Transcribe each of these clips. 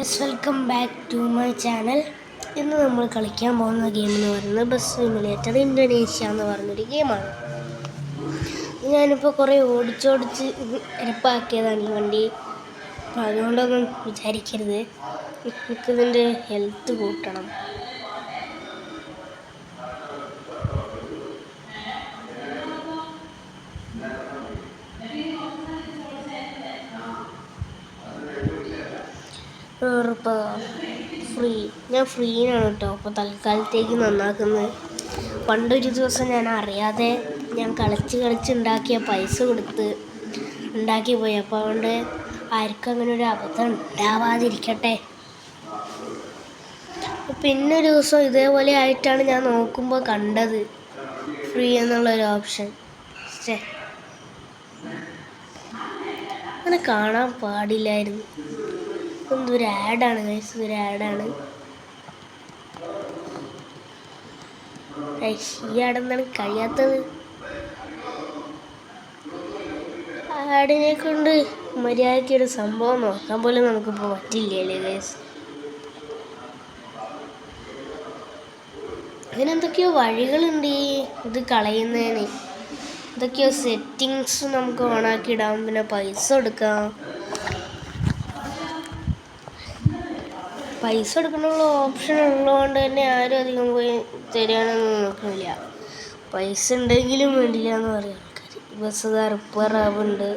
Guys, welcome back to my channel. ഇന്ന് നമ്മൾ കളിക്കാൻ പോകുന്ന ഗെയിം എന്ന് പറയുന്നത് ബസ് സിമുലേറ്റർ ഇന്തോനേഷ്യ എന്ന് പറഞ്ഞൊരു ഗെയിമാണ്. ഞാനിപ്പോൾ കുറേ ഓടിച്ചോടിച്ച് എരപ്പാക്കിയതാണ് ഈ വണ്ടി. അപ്പോൾ അതുകൊണ്ടൊന്നും വിചാരിക്കരുത്. എനിക്കിതിൻ്റെ ഹെൽത്ത് കൂട്ടണം. ഞാൻ ഫ്രീനാണ് കേട്ടോ. അപ്പോൾ തൽക്കാലത്തേക്ക് നന്നാക്കുന്നത്. പണ്ടൊരു ദിവസം ഞാൻ അറിയാതെ കളിച്ച് ഉണ്ടാക്കിയ പൈസ കൊടുത്ത് ഉണ്ടാക്കി പോയി. അപ്പോൾ അതുകൊണ്ട് ആർക്കും അങ്ങനെ ഒരു അബദ്ധം ഉണ്ടാവാതിരിക്കട്ടെ. പിന്നെ ഒരു ദിവസം ഇതേപോലെ ആയിട്ടാണ് ഞാൻ നോക്കുമ്പോൾ കണ്ടത് ഫ്രീ എന്നുള്ളൊരു ഓപ്ഷൻ. അങ്ങനെ കാണാൻ പാടില്ലായിരുന്നു. ഇതൊരു ആഡാണ് ഗൈസ്, ഇതൊരു ആഡാണ്. ഈ ആടെന്താണ് കഴിയാത്തത്? ആടിനെ കൊണ്ട് മര്യാദയ്ക്കൊരു സംഭവം നോക്കാൻ പോലും നമുക്കിപ്പോൾ പറ്റില്ലല്ലേ ഗൈസ്. അതിനെന്തൊക്കെയോ വഴികളുണ്ട് ഇത് കളയുന്നതിന്. എന്തൊക്കെയോ സെറ്റിങ്സ് നമുക്ക് ഓണാക്കി ഇടാം, പിന്നെ പൈസ കൊടുക്കാം. പൈസ കൊടുക്കാനുള്ള ഓപ്ഷൻ ഉള്ളതുകൊണ്ട് തന്നെ ആരും അധികം പോയി തരികയാണെന്ന് നോക്കില്ല. പൈസ ഉണ്ടെങ്കിലും വേണ്ടില്ല എന്ന് പറയും ആൾക്കാർ. ബസ് റിപ്പയറാവുന്നുണ്ട്.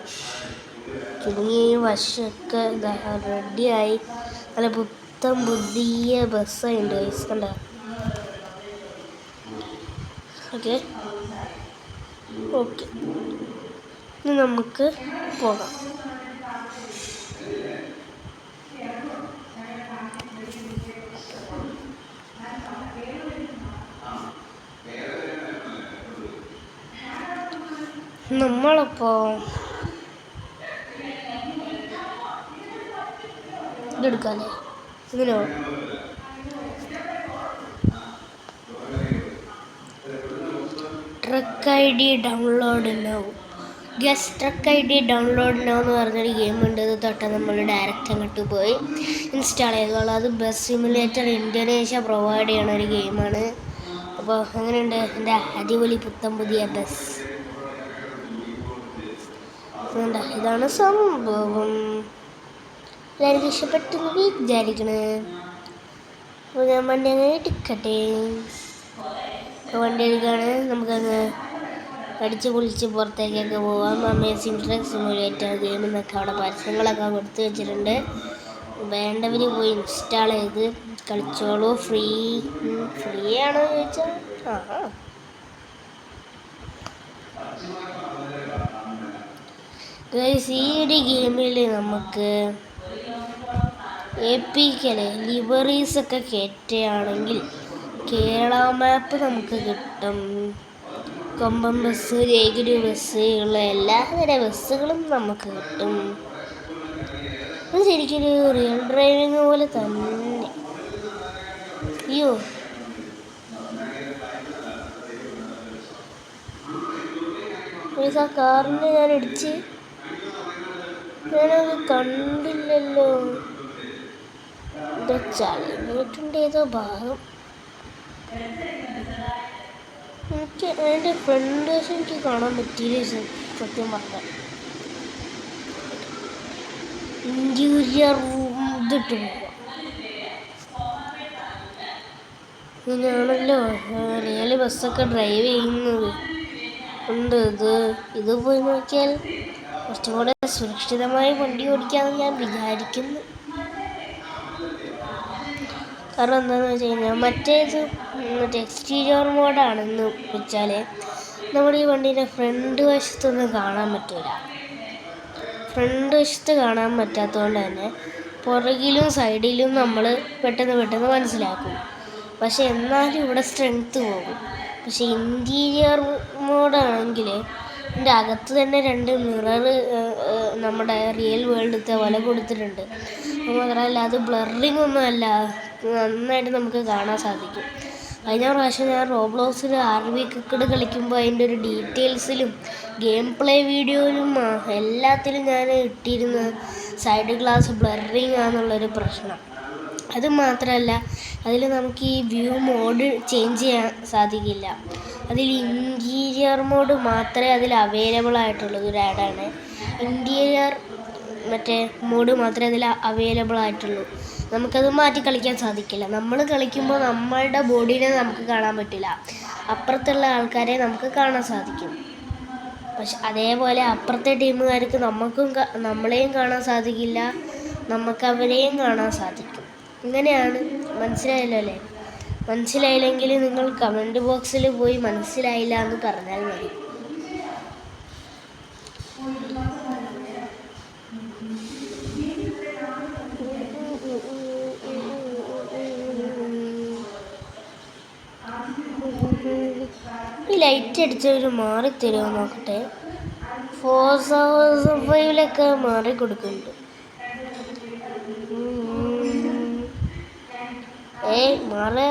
ചുരുങ്ങിയ വശമൊക്കെ റെഡിയായി നല്ല പുത്തൻ പുതിയ ബസ്സായിട്ടുണ്ട് പൈസ കണ്ട. ഓക്കെ ഇനി നമുക്ക് പോകാം. നമ്മളിപ്പോൾ ഇതെടുക്കാല്ലേ? ഇതിനോ truck I D download now. Truck I D download now എന്ന് പറഞ്ഞൊരു ഗെയിമുണ്ട്. ഇത് തൊട്ട് നമ്മൾ ഡയറക്റ്റ് അങ്ങോട്ട് പോയി ഇൻസ്റ്റാൾ ചെയ്തോളാം. അത് ബസ് സിമുലേറ്റർ ഇന്തോനേഷ്യ പ്രൊവൈഡ് ചെയ്യണ ഒരു ഗെയിമാണ്. അപ്പോൾ അങ്ങനെയുണ്ട് എൻ്റെ അടിപൊളി പുത്തൻ പുതിയ ബസ്. ഇതാണ് സംഭവം. എല്ലാവർക്കും ഇഷ്ടപ്പെട്ടെന്ന് വിചാരിക്കണേ. അപ്പോൾ ഞാൻ വണ്ടി അങ്ങനെ എടുക്കട്ടെ. വണ്ടി എടുക്കുകയാണ്. നമുക്കങ്ങ് അടിച്ച് പൊളിച്ച് പുറത്തേക്കൊക്കെ പോകാം. അമേസിംഗ് ട്രക്ക് സിമുലേറ്റർ ഗെയിം എന്നൊക്കെ അവിടെ പരസ്യങ്ങളൊക്കെ കൊടുത്ത് വെച്ചിട്ടുണ്ട്. വേണ്ടവർ പോയി ഇൻസ്റ്റാൾ ചെയ്ത് കളിച്ചോളൂ. ഫ്രീ ആണോ ചോദിച്ചാൽ ഗൈസ്, ഈ ഒരു ഗെയിമിൽ നമുക്ക് എപിക്കല്ലേ ലിവറീസൊക്കെ കയറ്റുകയാണെങ്കിൽ കേരള മാപ്പ് നമുക്ക് കിട്ടും. കൊമ്പം ബസ്, രേഗിരി ബസ് ഉള്ള എല്ലാതര ബസ്സുകളും നമുക്ക് കിട്ടും. അത് ശരിക്കൊരു റിയൽ ഡ്രൈവിങ് പോലെ തന്നെ. അയ്യോ, ആ കാറിന് ഞാൻ ഇടിച്ച് ഞാനത് കണ്ടില്ലല്ലോ. ചളിഞ്ഞിട്ടുണ്ട് ഏതോ ഭാഗം. എനിക്ക് അതിൻ്റെ ഫ്രണ്ട് വശം എനിക്ക് കാണാൻ പറ്റിയില്ല സത്യം പറഞ്ഞാൽ. ഇൻറ്റീരിയർ ഇതിട്ട് പോവാം. ഇങ്ങനെയാണല്ലോ റിയൽ ബസ്സൊക്കെ ഡ്രൈവ് ചെയ്യുന്നത്. ഉണ്ട് ഇത് പോയി നോക്കിയാൽ കുറച്ചും കൂടെ സുരക്ഷിതമായി വണ്ടി ഓടിക്കാമെന്ന് ഞാൻ വിചാരിക്കുന്നു. കാരണം എന്താണെന്ന് വെച്ച് കഴിഞ്ഞാൽ മറ്റേ എക്സ്റ്റീരിയർ മോഡാണെന്ന് വെച്ചാൽ നമ്മുടെ ഈ വണ്ടീൻ്റെ ഫ്രണ്ട് വശത്തൊന്നും കാണാൻ പറ്റില്ല. ഫ്രണ്ട് വശത്ത് കാണാൻ പറ്റാത്തതുകൊണ്ട് തന്നെ പുറകിലും സൈഡിലും നമ്മൾ പെട്ടെന്ന് മനസ്സിലാക്കും. പക്ഷെ എന്നാലും ഇവിടെ സ്ട്രെങ്ത്ത് പോകും. പക്ഷെ ഇൻറ്റീരിയർ മോഡാണെങ്കിൽ ഇതിൻ്റെ അകത്ത് തന്നെ 2 മിറർ നമ്മുടെ റിയൽ വേൾഡത്തെ പോലെ കൊടുത്തിട്ടുണ്ട്. അപ്പോൾ മാത്രമല്ല അത് ബ്ലറിങ് ഒന്നുമല്ല, നന്നായിട്ട് നമുക്ക് കാണാൻ സാധിക്കും. കഴിഞ്ഞ പ്രാവശ്യം ഞാൻ റോബ്ലോക്സിൽ RV ക്രിക്കറ്റ് കളിക്കുമ്പോൾ അതിൻ്റെ ഒരു ഡീറ്റെയിൽസിലും ഗെയിം പ്ലേ വീഡിയോയിലും എല്ലാത്തിലും ഞാൻ ഇട്ടിരുന്ന സൈഡ് ഗ്ലാസ് ബ്ലറിങ് ആണെന്നുള്ളൊരു പ്രശ്നം. അത് മാത്രമല്ല, അതിൽ നമുക്ക് ഈ വ്യൂ മോഡ് ചേഞ്ച് ചെയ്യാൻ സാധിക്കില്ല. അതിൽ ഇൻറ്റീരിയർ മോഡ് മാത്രമേ അതിൽ അവൈലബിൾ ആയിട്ടുള്ളത്. ഒരു ആഡാണ് ഇൻറ്റീരിയർ മോഡ് മാത്രമേ അതിൽ അവൈലബിൾ ആയിട്ടുള്ളൂ. നമുക്കത് മാറ്റി കളിക്കാൻ സാധിക്കില്ല. നമ്മൾ കളിക്കുമ്പോൾ നമ്മളുടെ ബോഡീനെ നമുക്ക് കാണാൻ പറ്റില്ല, അപ്പുറത്തുള്ള ആൾക്കാരെ നമുക്ക് കാണാൻ സാധിക്കും. പക്ഷെ അതേപോലെ അപ്പുറത്തെ ടീമുകാർക്ക് നമ്മളെയും കാണാൻ സാധിക്കില്ല, നമുക്ക് അവരെയും കാണാൻ സാധിക്കും. ഇങ്ങനെയാണ്. മനസ്സിലായല്ലോ അല്ലേ? മനസ്സിലായില്ലെങ്കിൽ നിങ്ങൾ കമൻറ്റ് ബോക്സിൽ പോയി മനസ്സിലായില്ല എന്ന് പറഞ്ഞാൽ മതി. ഈ ലൈറ്റ് അടിച്ചവർ മാറിത്തരുമോ നോക്കട്ടെ. ഫോർസ 5 മാറി കൊടുക്കുന്നുണ്ട്. മാറി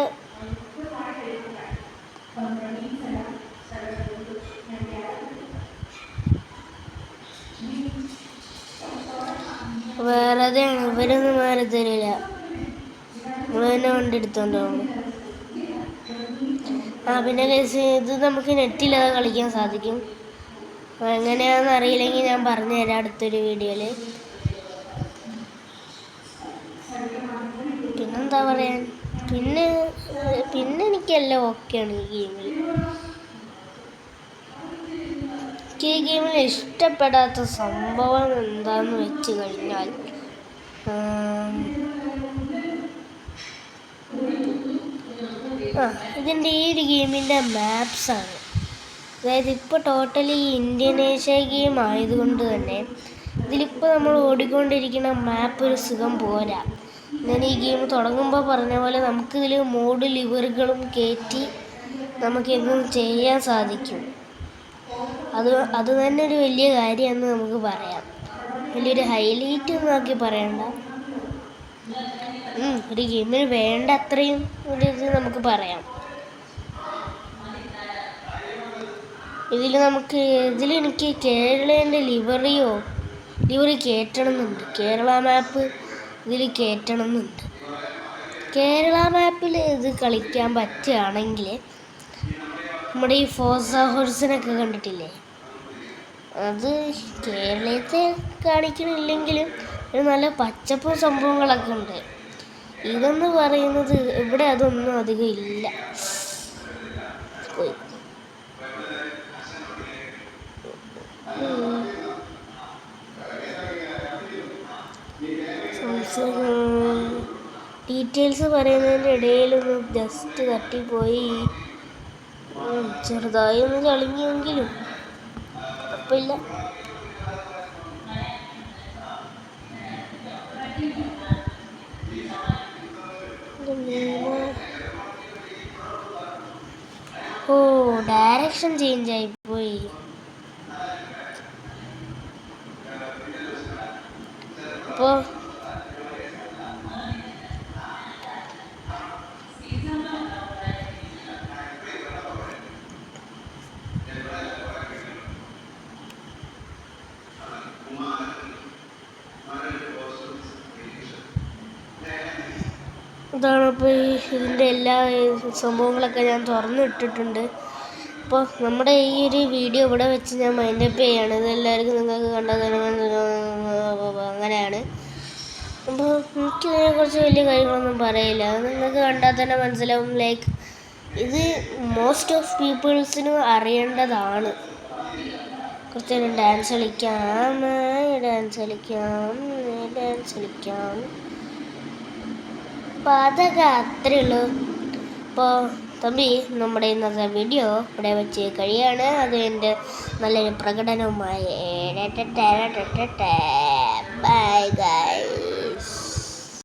വേറെയാണ്. ഇവരൊന്നും മാറി തരില്ല. നമ്മൾ തന്നെ വണ്ടി എടുത്തോണ്ട് പോകും. പിന്നെ ഇത് നമുക്ക് നെറ്റില്ലാതെ കളിക്കാൻ സാധിക്കും. എങ്ങനെയാണെന്ന് അറിയില്ലെങ്കിൽ ഞാൻ പറഞ്ഞുതരാം അടുത്തൊരു വീഡിയോയിൽ. പിന്നെന്താ പറയാൻ, പിന്നെ എനിക്കെല്ലാം ഓക്കെയാണ് ഈ ഗെയിമിൽ. എനിക്ക് ഈ ഗെയിമിൽ ഇഷ്ടപ്പെടാത്ത സംഭവം എന്താന്ന് വെച്ച് കഴിഞ്ഞാൽ, ഇതിൻ്റെ ഈ ഒരു ഗെയിമിൻ്റെ മാപ്സാണ്. അതായത് ഇപ്പോൾ ടോട്ടലി ഇന്ത്യനേഷ്യ ഗെയിം ആയതുകൊണ്ട് തന്നെ ഇതിലിപ്പോൾ നമ്മൾ ഓടിക്കൊണ്ടിരിക്കുന്ന മാപ്പ് ഒരു സുഖം പോരാ. ഞാൻ ഈ ഗെയിം തുടങ്ങുമ്പോൾ പറഞ്ഞ പോലെ നമുക്കിതിൽ മോഡ് ലിവറുകളും കയറ്റി നമുക്കെന്തും ചെയ്യാൻ സാധിക്കും. അത് തന്നെ ഒരു വലിയ കാര്യമെന്ന് നമുക്ക് പറയാം. വലിയൊരു ഹൈലൈറ്റ് നോക്കി പറയണ്ട, ഒരു ഗെയിമിന് വേണ്ട അത്രയും ഒരു ഇത് നമുക്ക് പറയാം. ഇതിലെനിക്ക് കേരളേൻ്റെ ലിവറി കയറ്റണമെന്നുണ്ട്. കേരള മാപ്പ് ഇതിൽ കയറ്റണമെന്നുണ്ട്. കേരള മാപ്പിൽ ഇത് കളിക്കാൻ പറ്റുകയാണെങ്കിൽ നമ്മുടെ ഈ ഫോർസ ഹോഴ്സിനൊക്കെ കണ്ടിട്ടില്ലേ, അത് കേരളത്തെ കാണിക്കണില്ലെങ്കിലും ഒരു നല്ല പച്ചപ്പും സംഭവങ്ങളൊക്കെ ഉണ്ട്. ഇതെന്ന് പറയുന്നത് ഇവിടെ അതൊന്നും അധികം ഇല്ല. ഡീറ്റെയിൽസ് പറയുന്നതിൻ്റെ ഇടയിലൊന്ന് ജസ്റ്റ് തട്ടിപ്പോയി, ചെറുതായി ഒന്ന് ചളിങ്ങിയെങ്കിലും കുഴപ്പമില്ല. ഡയറക്ഷൻ ചേഞ്ച് ആയിപ്പോയി. അപ്പോൾ ഇതാണ്. ഇപ്പോൾ ഇതിൻ്റെ എല്ലാ സംഭവങ്ങളൊക്കെ ഞാൻ തുറന്നിട്ടിട്ടുണ്ട്. അപ്പോൾ നമ്മുടെ ഈ ഒരു വീഡിയോ ഇവിടെ വെച്ച് ഞാൻ മൈൻഡപ്പ് ചെയ്യാണ്. ഇതെല്ലാവർക്കും നിങ്ങൾക്ക് കണ്ടാൽ അങ്ങനെയാണ്. അപ്പോൾ എനിക്കിതിനെക്കുറിച്ച് വലിയ കാര്യങ്ങളൊന്നും പറയില്ല, അത് നിങ്ങൾക്ക് കണ്ടാൽ തന്നെ മനസ്സിലാവും. ലൈക്ക് ഇത് മോസ്റ്റ് ഓഫ് പീപ്പിൾസിനും അറിയേണ്ടതാണ്. കുറച്ച് നേരം ഡാൻസ് കളിക്കാം. അപ്പോൾ അതൊക്കെ അത്രയേ ഉള്ളൂ. അപ്പോൾ തമ്പി, നമ്മുടെ ഇന്നത്തെ വീഡിയോ ഇവിടെ വെച്ച് കഴിയാണ്. അത് എൻ്റെ നല്ലൊരു പ്രകടനവുമായി ബൈ ഗൈസ്.